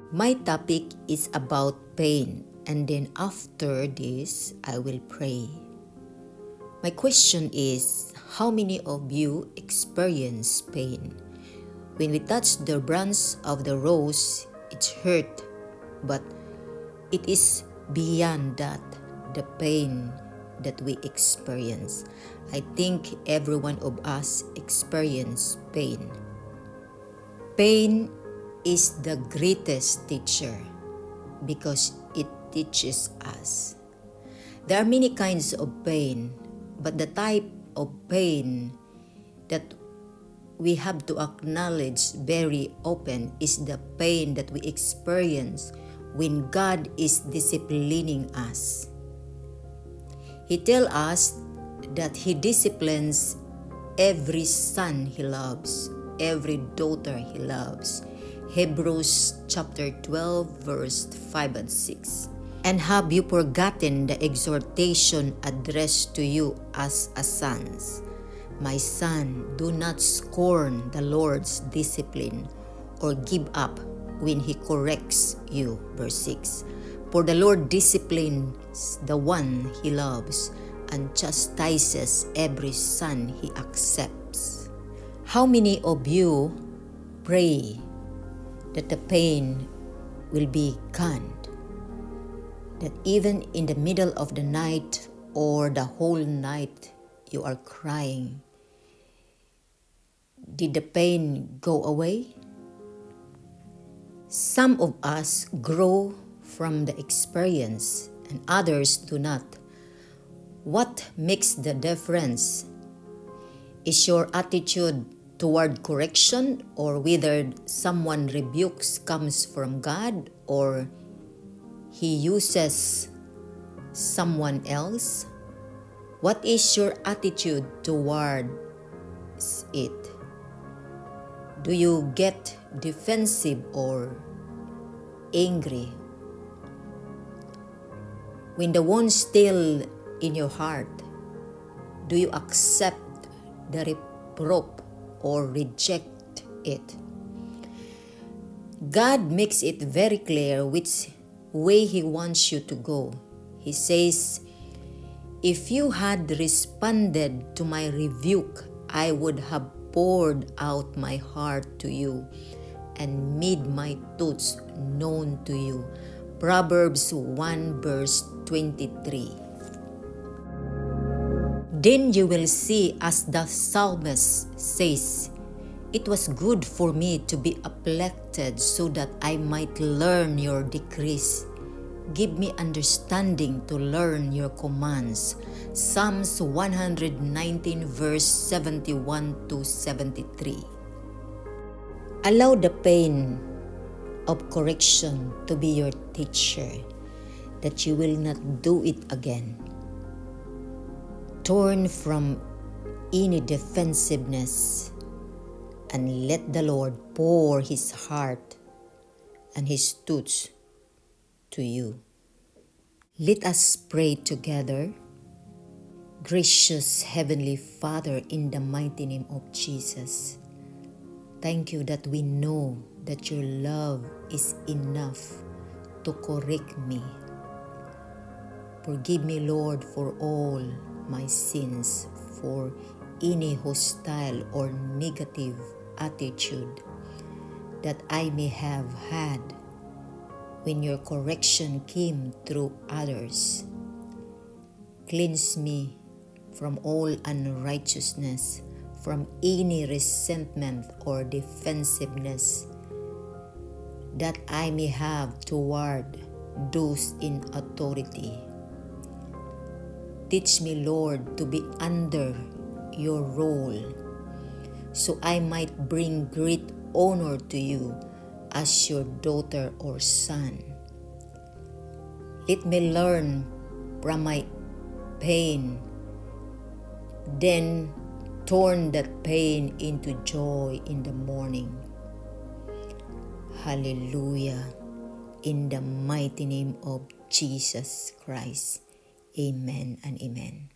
My topic is about pain, and then after this, I will pray. My question is, how many of you experience pain? When we touch the branch of the rose, it's hurt, but it is beyond that, the pain that we experience. I think every one of us experience pain. Pain is the greatest teacher because it teaches us. There are many kinds of pain, but the type of pain that we have to acknowledge very often is the pain that we experience when God is disciplining us. He tells us that He disciplines every son He loves, every daughter He loves. Hebrews chapter 12 verse 5 and 6. And have you forgotten the exhortation addressed to you as a sons? My son, do not scorn the Lord's discipline or give up when He corrects you. Verse 6. For the Lord disciplines the one He loves and chastises every son He accepts. How many of you pray that the pain will be gone? That even in the middle of the night or the whole night you are crying, did the pain go away? Some of us grow from the experience and others do not. What makes the difference? Is your attitude toward correction, or whether someone rebukes comes from God or He uses someone else? What is your attitude towards it? Do you get defensive or angry? When the wound still in your heart, do you accept the reproof or reject it? God makes it very clear which way He wants you to go. He says, if you had responded to my rebuke, I would have poured out my heart to you and made my thoughts known to you. Proverbs 1 verse 23. Then you will see, as the psalmist says, it was good for me to be afflicted so that I might learn your decrees. Give me understanding to learn your commands. Psalms 119 verse 71 to 73. Allow the pain of correction to be your teacher, that you will not do it again. Turn from any defensiveness and let the Lord pour His heart and His thoughts to you. Let us pray together. Gracious Heavenly Father, in the mighty name of Jesus, thank you that we know that your love is enough to correct me. Forgive me, Lord, for all my sins, for any hostile or negative attitude that I may have had when your correction came through others. Cleanse me from all unrighteousness, from any resentment or defensiveness that I may have toward those in authority. Teach me, Lord, to be under your role, so I might bring great honor to you as your daughter or son. Let me learn from my pain, then turn that pain into joy in the morning. Hallelujah. In the mighty name of Jesus Christ. Amen and amen.